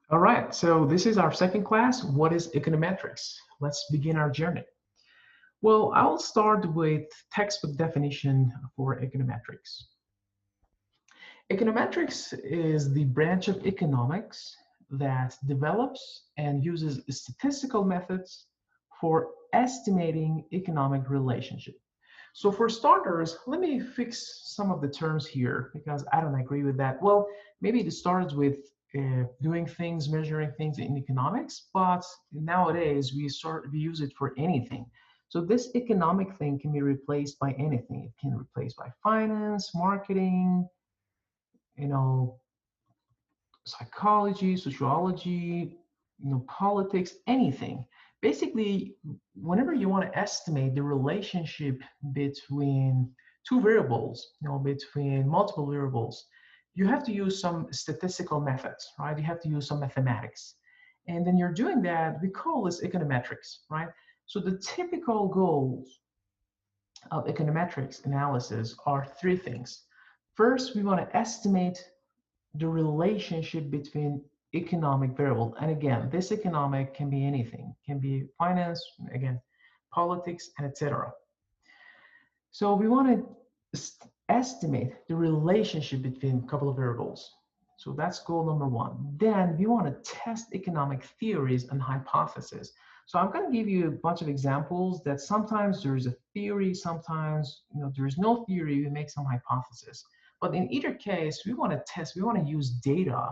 All right, so this is our second class. What is econometrics? Let's begin our journey. Well, I'll start with textbook definition for econometrics. Econometrics is the branch of economics that develops and uses statistical methods for estimating economic relationship. So for starters, let me fix some of the terms here because I don't agree with that. Well, maybe it starts with doing things, measuring things in economics, but nowadays we use it for anything. So this economic thing can be replaced by anything. It can be replaced by finance, marketing, you know, psychology, sociology, politics, anything. Basically, whenever you want to estimate the relationship between two variables, between multiple variables, you have to use some statistical methods, right? You have to use some mathematics. And then you're doing that, we call this econometrics, right? So the typical goals of econometrics analysis are three things. First, we want to estimate the relationship between economic variable. And again, this economic can be anything, can be finance, again, politics, and etc. So we want to estimate the relationship between a couple of variables. So that's goal number one. Then we want to test economic theories and hypotheses. So I'm going to give you a bunch of examples that sometimes there is a theory, sometimes there is no theory, we make some hypothesis. But in either case, we want to test, we want to use data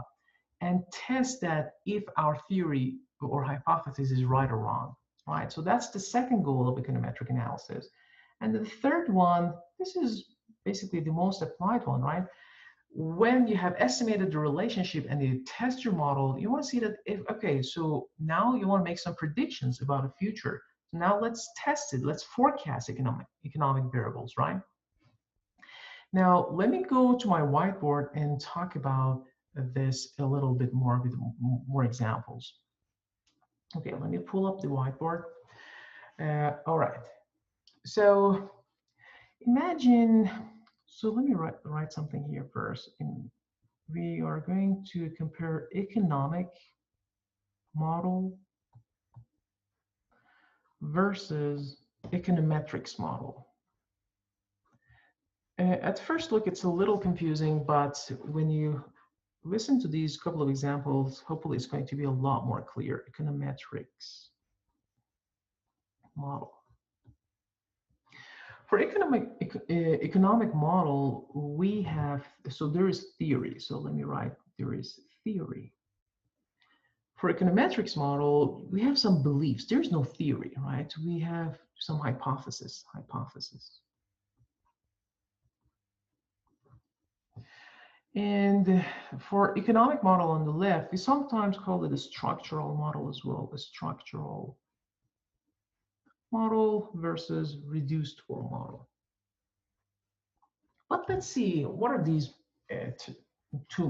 and test that if our theory or hypothesis is right or wrong, right? So that's the second goal of econometric analysis. And the third one, this is basically the most applied one, right? When you have estimated the relationship and you test your model, you want to see that okay, so now you want to make some predictions about the future. So now let's test it. Let's forecast economic variables, right? Now, let me go to my whiteboard and talk about this a little bit more with more examples. Okay, let me pull up the whiteboard. All right. So imagine, so let me write something here first. And we are going to compare economic model versus econometrics model. At first look, it's a little confusing, but when you listen to these couple of examples, hopefully it's going to be a lot more clear. Econometrics model. For economic model, we have, so there is theory. So let me write, there is theory. For econometrics model, we have some beliefs. There's no theory, right? We have some hypothesis. And for economic model on the left, we sometimes call it a structural model as well, a structural model versus reduced form model. But let's see, what are these two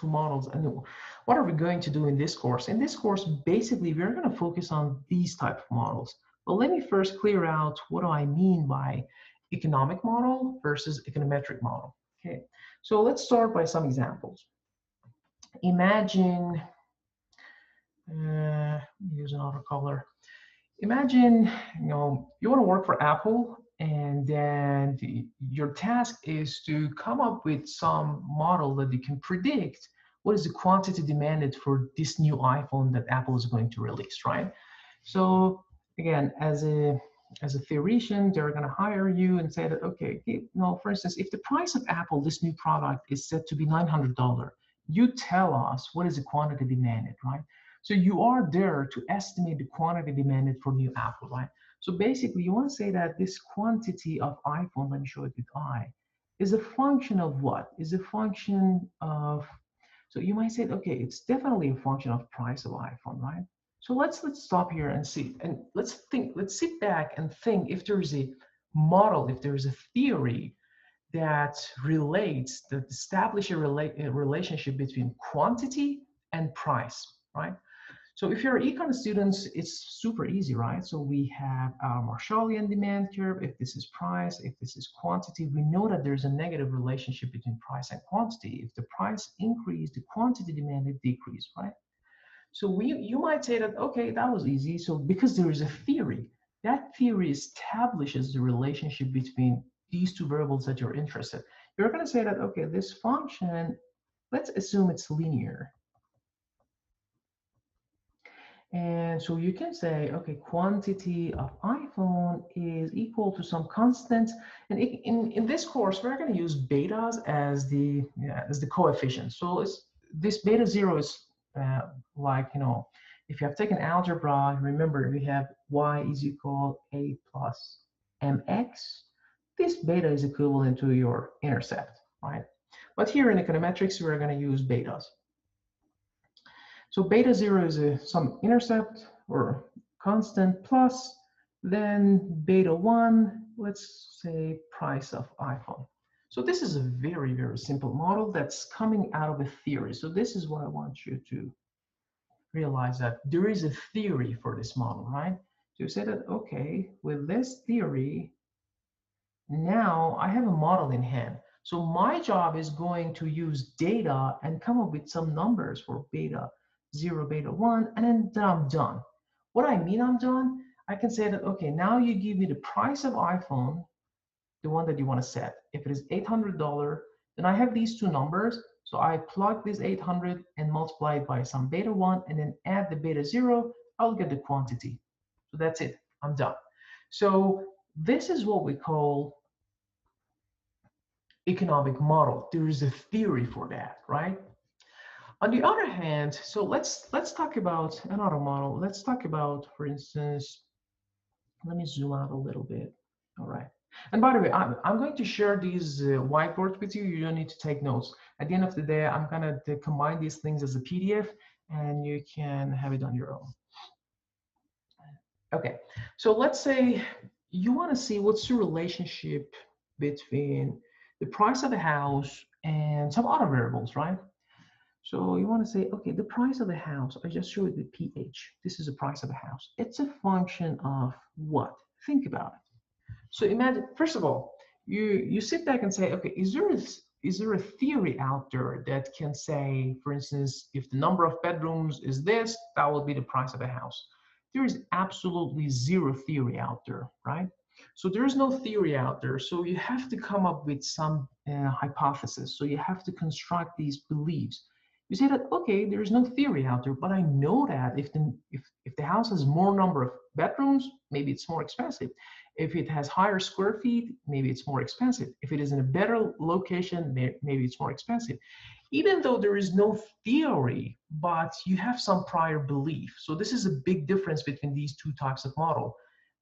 models, and what are we going to do in this course? In this course, basically, we're going to focus on these type of models. But let me first clear out what do I mean by economic model versus econometric model. Okay, so let's start by some examples. Imagine, use another color. Imagine, you want to work for Apple, and then your task is to come up with some model that you can predict what is the quantity demanded for this new iPhone that Apple is going to release, right? So again, as a theoretician, they're going to hire you and say that, okay, for instance, if the price of Apple, this new product, is set to be $900, you tell us what is the quantity demanded, right? So you are there to estimate the quantity demanded for new Apple, right? So basically, you want to say that this quantity of iPhone, let me show it with I, is a function of what? Is a function of, so you might say, okay, it's definitely a function of price of iPhone, right? So let's stop here and see, and let's sit back and think if there is a model, if there is a theory that establishes a relationship between quantity and price, right? So if you're econ students, it's super easy, right? So we have our Marshallian demand curve. If this is price, if this is quantity, we know that there's a negative relationship between price and quantity. If the price increase, the quantity demanded decrease, right? So you might say that, okay, that was easy. So because there is a theory, that theory establishes the relationship between these two variables that you're interested. You're going to say that, okay, this function, let's assume it's linear. And so you can say, okay, quantity of iPhone is equal to some constant. And in this course, we're going to use betas as the coefficient. So this beta 0 is like, if you have taken algebra, remember we have y is equal a plus mx. This beta is equivalent to your intercept, right? But here in econometrics, we're going to use betas. So beta 0 is some intercept or constant plus, then beta 1, let's say price of iPhone. So this is a very, very simple model that's coming out of a theory. So this is what I want you to realize, that there is a theory for this model, right? So you say that, okay, with this theory, now I have a model in hand. So my job is going to use data and come up with some numbers for beta 0, beta 1, and then I'm done. What I mean I'm done, I can say that, okay, now you give me the price of iPhone, the one that you want to set. If it is $800, then I have these two numbers. So I plug this 800 and multiply it by some beta 1 and then add the beta 0, I'll get the quantity. So that's it, I'm done. So this is what we call economic model. There is a theory for that, right? On the other hand, so let's talk about another model. Let's talk about, for instance, let me zoom out a little bit. All right. And by the way, I'm going to share these whiteboards with you. You don't need to take notes. At the end of the day, I'm going to combine these things as a PDF, and you can have it on your own. Okay, so let's say you want to see what's the relationship between the price of the house and some other variables, right? So you want to say, okay, the price of the house, I just showed the PH. This is the price of the house. It's a function of what? Think about it. So imagine, first of all, you sit back and say, okay, is there a theory out there that can say, for instance, if the number of bedrooms is this, that will be the price of a house? There is absolutely zero theory out there, right? So there is no theory out there. So you have to come up with some hypothesis. So you have to construct these beliefs. You say that, okay, there is no theory out there, but I know that if the house has more number of bedrooms, maybe it's more expensive. If it has higher square feet, maybe it's more expensive. If it is in a better location, maybe it's more expensive. Even though there is no theory, but you have some prior belief. So this is a big difference between these two types of model.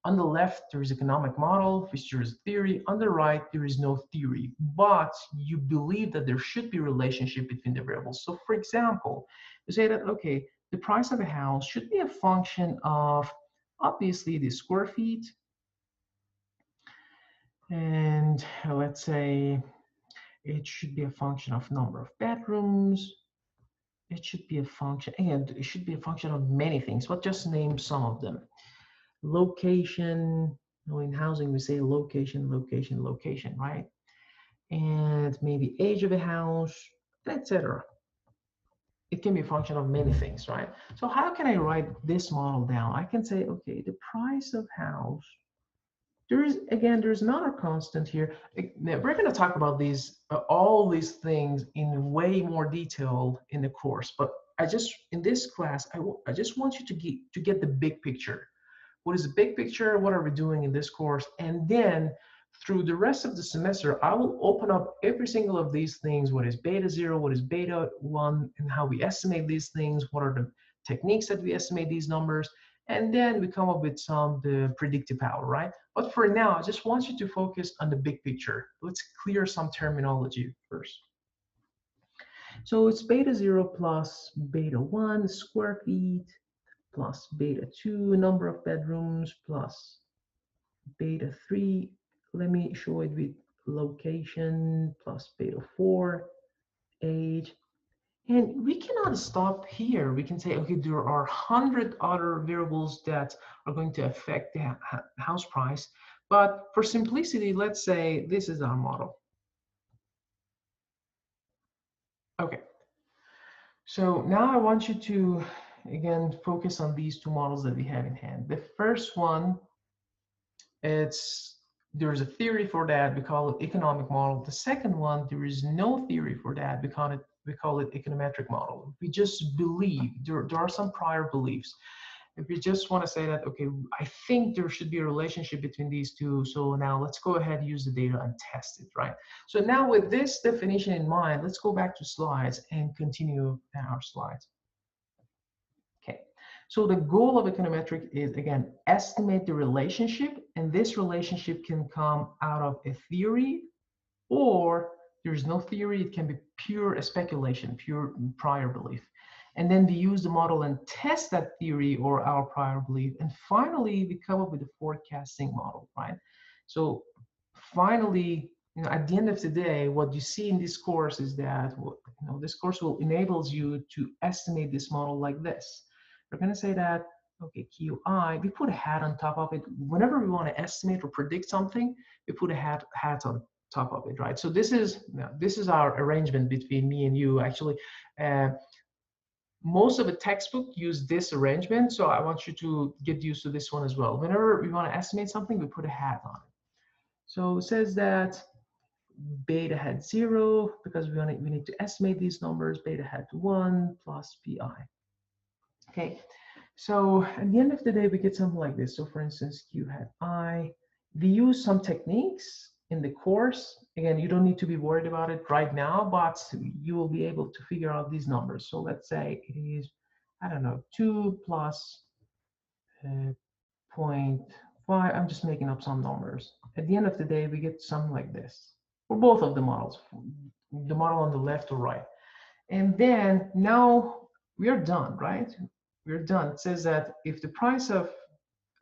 On the left, there is economic model, which there is theory. On the right, there is no theory, but you believe that there should be a relationship between the variables. So for example, you say that, okay, the price of a house should be a function of, obviously, the square feet, and let's say it should be a function of number of bedrooms. It should be a function, and it should be a function of many things, but just name some of them. Location, in housing we say location, location, location, right? And maybe age of a house, etc. It can be a function of many things, right? So how can I write this model down? I can say, okay, the price of house, there's not a constant here. We're going to talk about these all these things in way more detail in the course, but in this class I just want you to get the big picture. What is the big picture? What are we doing in this course? And then through the rest of the semester, I will open up every single of these things. What is beta 0? What is beta 1? And how we estimate these things? What are the techniques that we estimate these numbers? And then we come up with the predictive power, right? But for now, I just want you to focus on the big picture. Let's clear some terminology first. So it's beta 0 plus beta 1 square feet plus beta 2 number of bedrooms plus beta 3. Let me show it with location plus beta 4 age. And we cannot stop here. We can say, okay, there are 100 other variables that are going to affect the house price. But for simplicity, let's say this is our model. Okay. So now I want you to again, focus on these two models that we have in hand. The first one, there's a theory for that. We call it economic model. The second one, there is no theory for that. We call it econometric model. We just believe there are some prior beliefs. If we just want to say that, okay, I think there should be a relationship between these two, so now let's go ahead and use the data and test it, right? So now with this definition in mind, let's go back to slides and continue our slides. Okay, so the goal of econometric is, again, estimate the relationship, and this relationship can come out of a theory, or there's no theory, it can be pure speculation, pure prior belief. And then we use the model and test that theory or our prior belief. And finally, we come up with a forecasting model, right? So finally, at the end of the day, what you see in this course is that, this course will enables you to estimate this model like this. We're going to say that, okay, QI, we put a hat on top of it. Whenever we want to estimate or predict something, we put a hat on top of it, right? So this is our arrangement between me and you. Actually, most of the textbook use this arrangement, so I want you to get used to this one as well. Whenever we want to estimate something, we put a hat on it. So it says that beta hat 0, because we need to estimate these numbers, beta hat 1 plus pi. Okay, so at the end of the day, we get something like this. So for instance, Q hat I, we use some techniques in the course. Again, you don't need to be worried about it right now, but you will be able to figure out these numbers. So let's say it is, I don't know, 2 plus 0.5. I'm just making up some numbers. At the end of the day, we get something like this for both of the models, the model on the left or right. And then now we're done, right? We're done. It says that if the price of,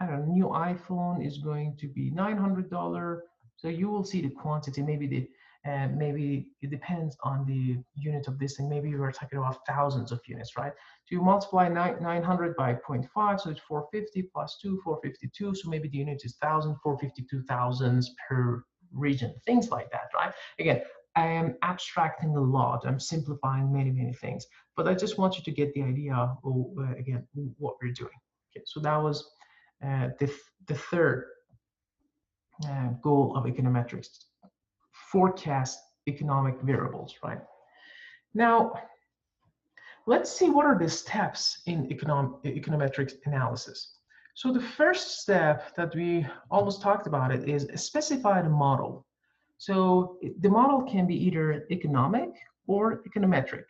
I don't know, new iPhone is going to be $900, so you will see the quantity. Maybe it depends on the unit of this thing. Maybe we're talking about thousands of units, right? So you multiply 900 by 0.5, so it's 450 plus 2, 452. So maybe the unit is 1,000, 452 thousands per region, things like that, right? Again, I am abstracting a lot. I'm simplifying many, many things, but I just want you to get the idea of, again, what we're doing. Okay, so that was the third goal of econometrics: forecast economic variables, right? Now, let's see what are the steps in econometrics analysis. So the first step that we almost talked about it is specify the model. So the model can be either economic or econometric.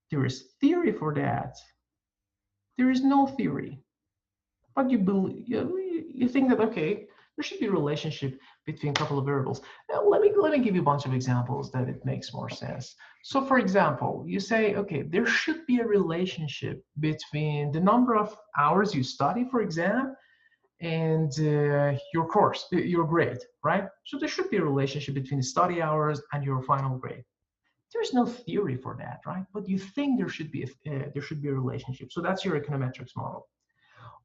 There is theory for that. There is no theory, but you think that, okay, there should be a relationship between a couple of variables. Now, let me give you a bunch of examples that it makes more sense. So for example, you say, okay, there should be a relationship between the number of hours you study for exam and your course, your grade, right? So there should be a relationship between the study hours and your final grade. There's no theory for that, right? But you think there should be a relationship. So that's your econometrics model.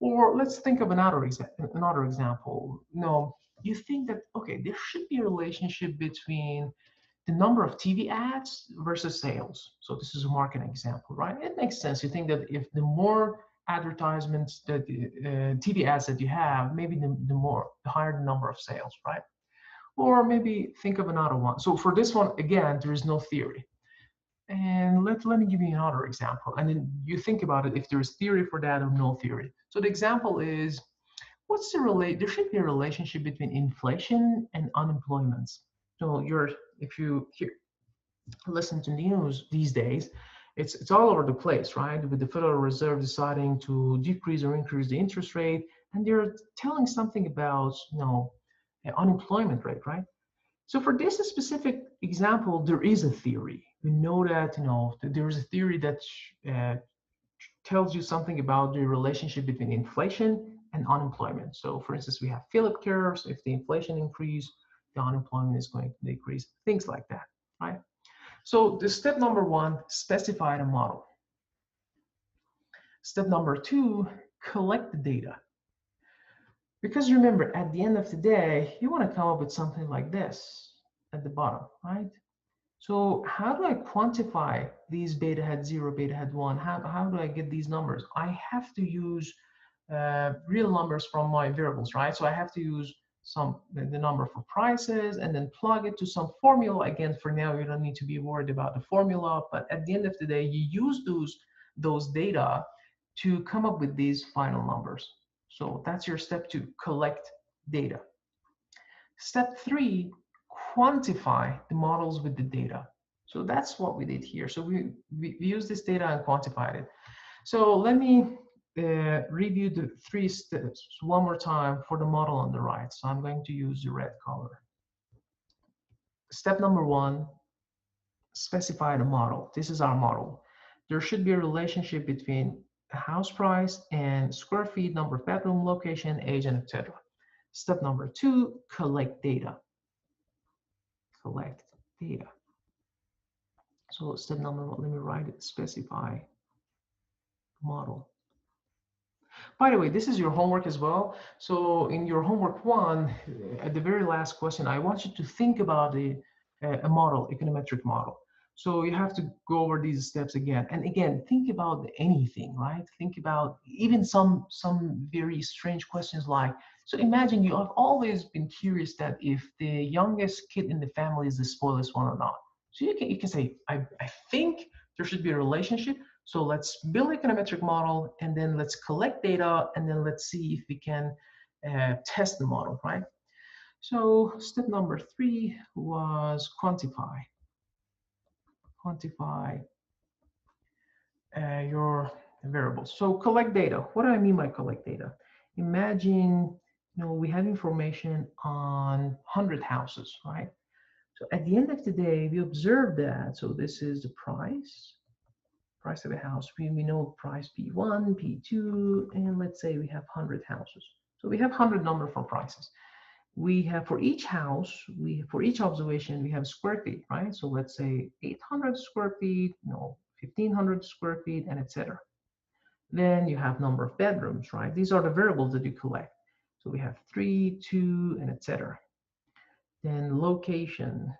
Or let's think of another example. No, you think that, okay, there should be a relationship between the number of TV ads versus sales. So this is a marketing example, right? It makes sense. You think that if the more advertisements, that TV ads that you have, maybe the higher the number of sales, right? Or maybe think of another one. So for this one, again, there is no theory. And let me give you another example. And then you think about it, if there's theory for that or no theory. So the example is, there should be a relationship between inflation and unemployment. So if you listen to news these days, it's all over the place, right? With the Federal Reserve deciding to decrease or increase the interest rate, and they're telling something about, unemployment rate, right? So for this specific example, there is a theory. We know that, there is a theory that tells you something about the relationship between inflation and unemployment. So for instance, we have Philip curves. If the inflation increases, the unemployment is going to decrease, things like that, right? So the step number one, specify the model. Step number two, collect the data. Because remember, at the end of the day, you want to come up with something like this at the bottom, right? So how do I quantify these beta hat 0, beta hat 1? How do I get these numbers? I have to use real numbers from my variables, right? So I have to use the number for prices and then plug it to some formula. Again, for now, you don't need to be worried about the formula, but at the end of the day, you use those data to come up with these final numbers. So that's your step 2, collect data. Step 3, quantify the models with the data. So that's what we did here. So we used this data and quantified it. So let me review the 3 steps one more time for the model on the right. So I'm going to use the red color. Step number 1, specify the model. This is our model. There should be a relationship between the house price and square feet, number of bedroom, location, age, and etc. Step number 2, collect data. Collect data. So step number 1, let me write it, specify model. By the way, this is your homework as well. So in your homework 1, at the very last question, I want you to think about a model, econometric model. So you have to go over these steps again. And again, think about anything, right? Think about even some very strange questions like, so imagine you have always been curious that if the youngest kid in the family is the spoilest one or not. So you can say, I think there should be a relationship. So let's build an econometric model, and then let's collect data, and then let's see if we can test the model, right? So step number 3 was quantify. Quantify your variables. So collect data. What do I mean by collect data? Imagine, we have information on 100 houses, right? So at the end of the day, we observe that. So this is the price of a house. We know price P1, P2, and let's say we have 100 houses. So we have 100 number for prices. We have for each house, for each observation, we have square feet, right? So let's say 800 square feet, 1500 square feet, and etc. Then you have number of bedrooms, right? These are the variables that you collect. So we have 3, 2, and etc. Then location.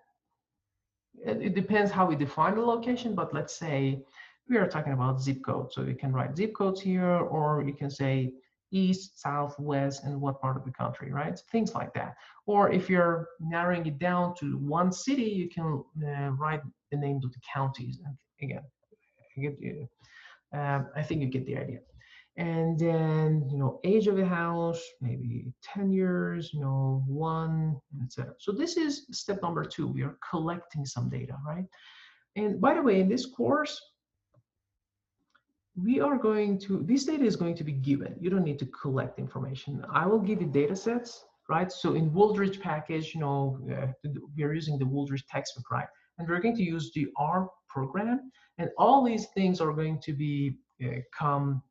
It depends how we define the location, but let's say we are talking about zip code. So you can write zip codes here, or you can say east, south, west, and what part of the country, right? Things like that. Or if you're narrowing it down to one city, you can write the names of the counties. And again, I think you get the idea. And then, age of the house, maybe 10 years, 1, etc. So this is step number 2. We are collecting some data, right? And by the way, in this course, this data is going to be given. You don't need to collect information. I will give you data sets, right? So in Wooldridge package, we're using the Wooldridge textbook, right? And we're going to use the R program, and all these things are going to be come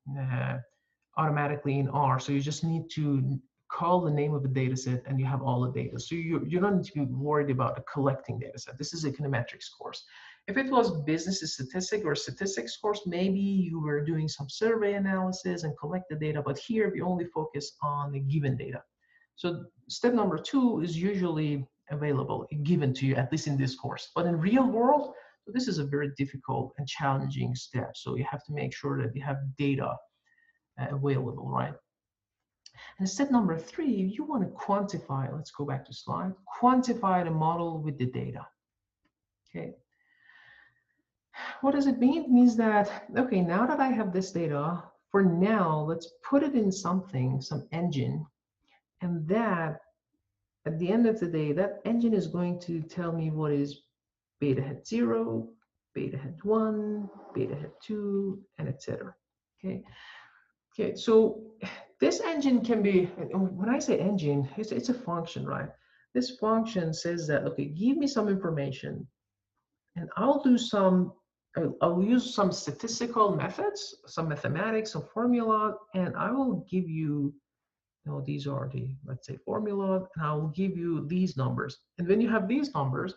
automatically in R. So you just need to call the name of the data set, and you have all the data. So you don't need to be worried about collecting data set. This is econometrics course. If it was business statistics or statistics course, maybe you were doing some survey analysis and collect the data, but here we only focus on the given data. So step number 2 is usually available, given to you, at least in this course. But in real world, this is a very difficult and challenging step. So you have to make sure that you have data available, right? And step number 3, you want to quantify, let's go back to slide, quantify the model with the data. Okay. What does it mean? It means that, okay, now that I have this data, for now, let's put it in something, some engine, and that, at the end of the day, that engine is going to tell me what is beta hat 0, beta hat 1, beta hat 2, and etc. Okay. Okay, so this engine can be, when I say engine, it's a function, right? This function says that, okay, give me some information, and I'll use some statistical methods, some mathematics, some formula, and I will give you, these are the, let's say, formula, and I will give you these numbers. And when you have these numbers,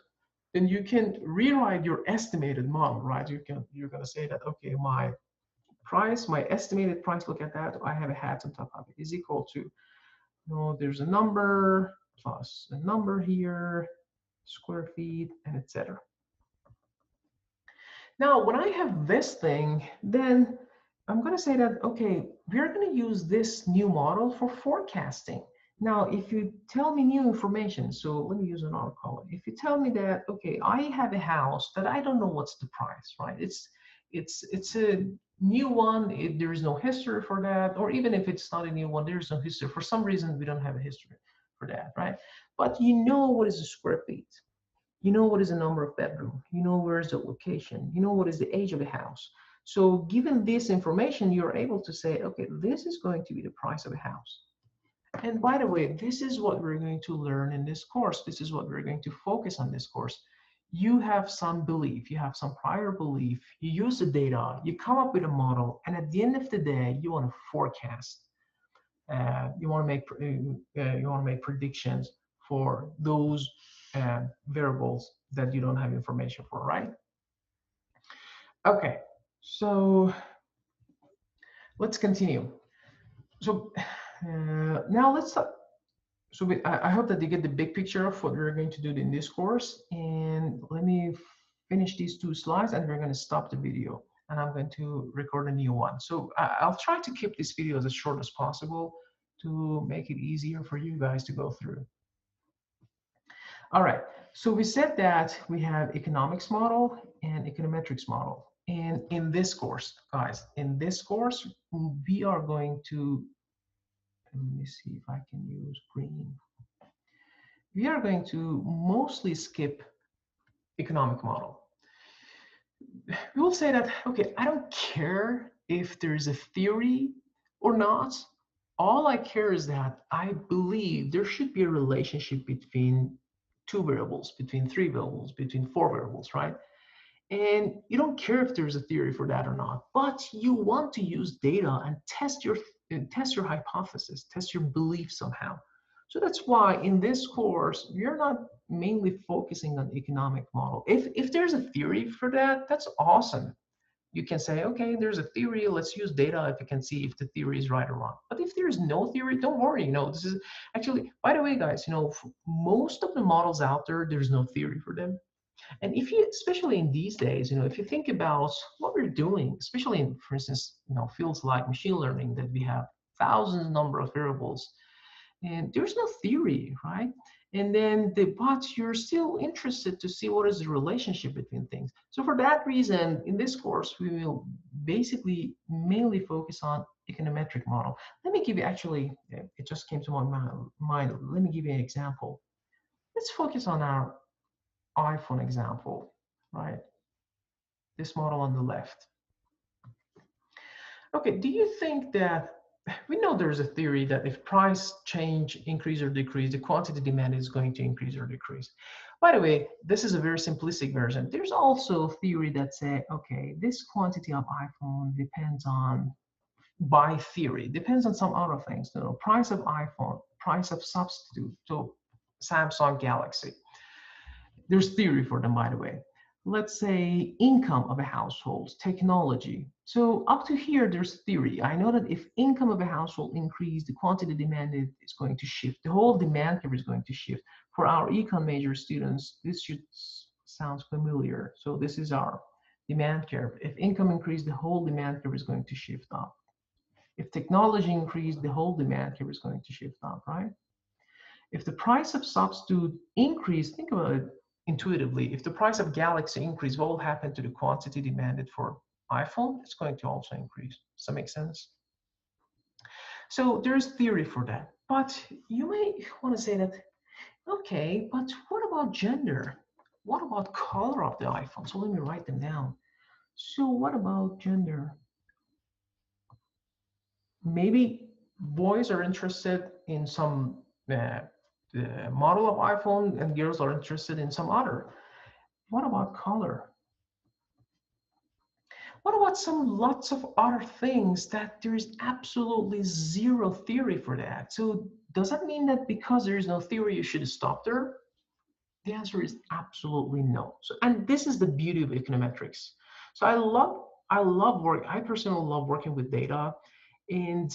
then you can rewrite your estimated model, right? You're going to say that, okay, my estimated price, look at that, I have a hat on top of it, is equal to, there's a number plus a number here, square feet, and etc. Now, when I have this thing, then I'm going to say that, okay, we're going to use this new model for forecasting. Now, if you tell me new information, so let me use another column. If you tell me that, okay, I have a house that I don't know what's the price, right? It's a new one. There is no history for that, or even if it's not a new one, there is no history. For some reason, we don't have a history for that, right? But you know what is a square feet. You know what is the number of bedroom. You know where is the location. You know what is the age of the house. So given this information, you're able to say, okay, this is going to be the price of a house. And by the way, this is what we're going to learn in this course. This is what we're going to focus on this course. You have some belief, you have some prior belief, you use the data, you come up with a model, and at the end of the day, you want to forecast. You want to make predictions for those variables that you don't have information for, right? Okay, so let's continue. So now let's talk. So I hope that you get the big picture of what we're going to do in this course. And let me finish these two slides and we're going to stop the video. And I'm going to record a new one. So I'll try to keep this video as short as possible to make it easier for you guys to go through. All right, so we said that we have economics model and econometrics model. And in this course, guys, in this course, we are going to, let me see if I can use green. We are going to mostly skip economic model. We will say that, okay, I don't care if there's a theory or not. All I care is that I believe there should be a relationship between two variables, between three variables, between four variables, right? And you don't care if there's a theory for that or not, but you want to use data and test your hypothesis, test your belief somehow. So that's why in this course, we're not mainly focusing on economic model. If there's a theory for that, that's awesome. You can say, okay, there's a theory, let's use data if you can see if the theory is right or wrong. But if there's no theory, don't worry. This is actually, by the way, guys, most of the models out there, there's no theory for them. And if you, especially in these days, if you think about what we're doing, especially in, for instance, fields like machine learning, that we have thousands number of variables, and there's no theory, right? And then but you're still interested to see what is the relationship between things. So for that reason, in this course, we will basically mainly focus on econometric model. Let me give you, actually, it just came to my mind. Let me give you an example. Let's focus on our iPhone example, right? This model on the left. Okay, do you think that, we know there's a theory that if price change, increase or decrease, the quantity demand is going to increase or decrease. By the way, this is a very simplistic version. There's also a theory that say, okay, this quantity of iPhone depends on, by theory, depends on some other things. Price of iPhone, price of substitute, so Samsung Galaxy. There's theory for them, by the way. Let's say income of a household, technology. So up to here, there's theory. I know that if income of a household increase, the quantity demanded is going to shift. The whole demand curve is going to shift. For our econ major students, this should sound familiar. So this is our demand curve. If income increase, the whole demand curve is going to shift up. If technology increase, the whole demand curve is going to shift up, right? If the price of substitute increase, think about it intuitively. If the price of Galaxy increase, what will happen to the quantity demanded for iPhone? It's going to also increase. Does that make sense? So there's theory for that. But you may want to say that, okay, but what about gender? What about color of the iPhone? So let me write them down. So what about gender? Maybe boys are interested in some model of iPhone and girls are interested in some other. What about color? What about some lots of other things that there is absolutely zero theory for that? So does that mean that because there is no theory, you should stop there? The answer is absolutely no. So, and this is the beauty of econometrics. So I personally love working with data. And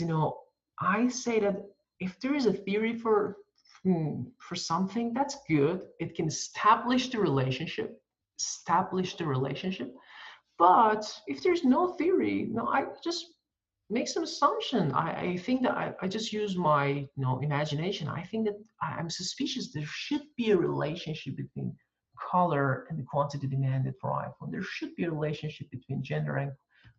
I say that if there is a theory for something, that's good. It can establish the relationship, But if there's no theory, no, I just make some assumption. I think that I just use my imagination. I think that I'm suspicious there should be a relationship between color and the quantity demanded for iPhone. There should be a relationship between gender and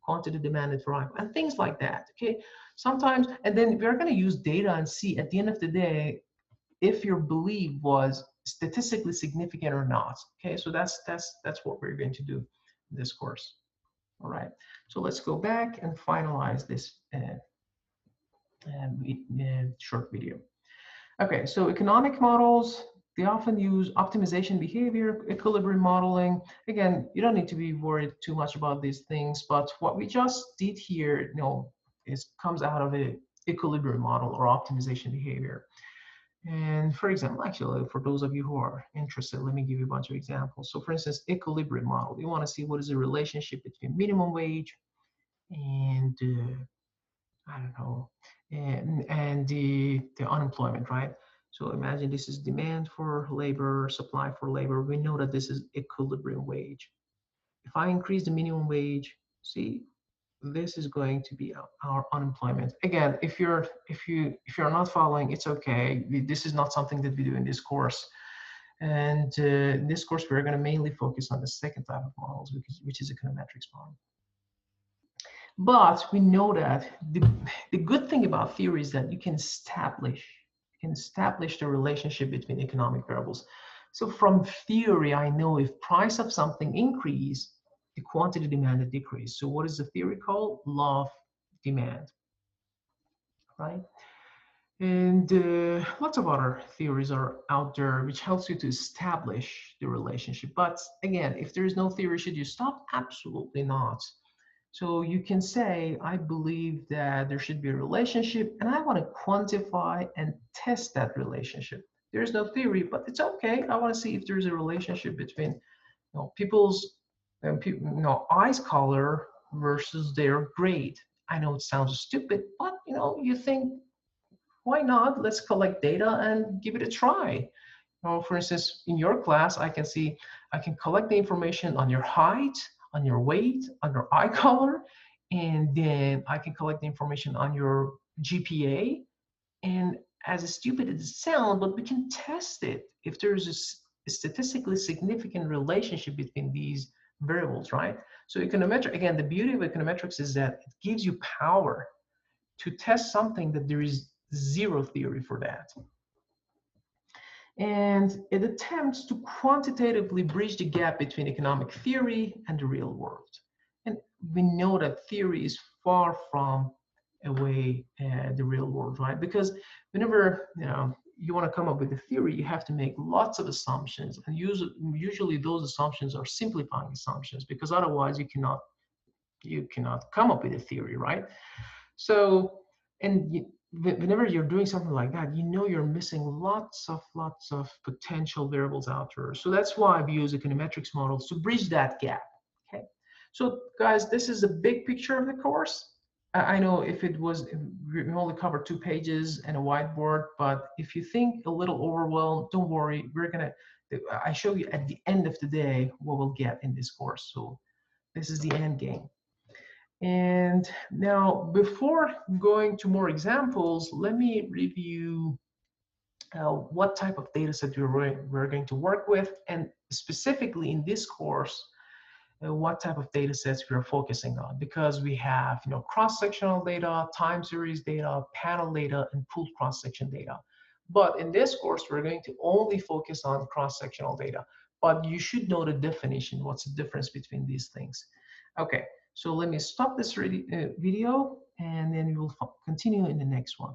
quantity demanded for iPhone and things like that. Okay, sometimes, and then we're going to use data and see at the end of the day if your belief was statistically significant or not. Okay, so that's what we're going to do in this course. All right, so let's go back and finalize this short video. Okay, so economic models, they often use optimization behavior, equilibrium modeling. Again, you don't need to be worried too much about these things, but what we just did here, is comes out of a equilibrium model or optimization behavior. And for example, actually, for those of you who are interested, let me give you a bunch of examples. So for instance, equilibrium model, you want to see what is the relationship between minimum wage and I don't know, and the unemployment, right? So imagine this is demand for labor, supply for labor. We know that this is equilibrium wage. If I increase the minimum wage, see, this is going to be our unemployment. Again, if you're not following, it's okay. This is not something that we do in this course. And in this course, we're going to mainly focus on the second type of models, which is econometrics model. But we know that the good thing about theory is that you can establish the relationship between economic variables. So from theory, I know if price of something increase, the quantity demanded decrease. So what is the theory called? Law of demand, right? And lots of other theories are out there which helps you to establish the relationship. But again, if there is no theory, should you stop? Absolutely not. So you can say, I believe that there should be a relationship and I want to quantify and test that relationship. There is no theory, but it's okay. I want to see if there's a relationship between people's eyes color versus their grade. I know it sounds stupid, but you think, why not? Let's collect data and give it a try. For instance, in your class, I can collect the information on your height, on your weight, on your eye color, and then I can collect the information on your GPA. And as stupid as it sounds, but we can test it if there's a statistically significant relationship between these variables, right? So econometric, again, the beauty of econometrics is that it gives you power to test something that there is zero theory for that. And it attempts to quantitatively bridge the gap between economic theory and the real world. And we know that theory is far from away the real world, right? Because whenever you want to come up with a theory, you have to make lots of assumptions, and usually those assumptions are simplifying assumptions, because otherwise you cannot come up with a theory, right? So, and whenever you're doing something like that, you're missing lots of potential variables out there. So that's why we use econometrics models to bridge that gap. Okay. So guys, this is a big picture of the course. I know if it was, we only covered 2 pages and a whiteboard, but if you think a little overwhelmed, don't worry. I show you at the end of the day what we'll get in this course. So this is the end game. And now, before going to more examples, let me review what type of data set we're going to work with, and specifically in this course, what type of data sets we are focusing on, because we have cross-sectional data, time series data, panel data, and pooled cross-section data. But in this course, we're going to only focus on cross-sectional data. But you should know the definition. What's the difference between these things? Okay, so let me stop this video, and then we will continue in the next one.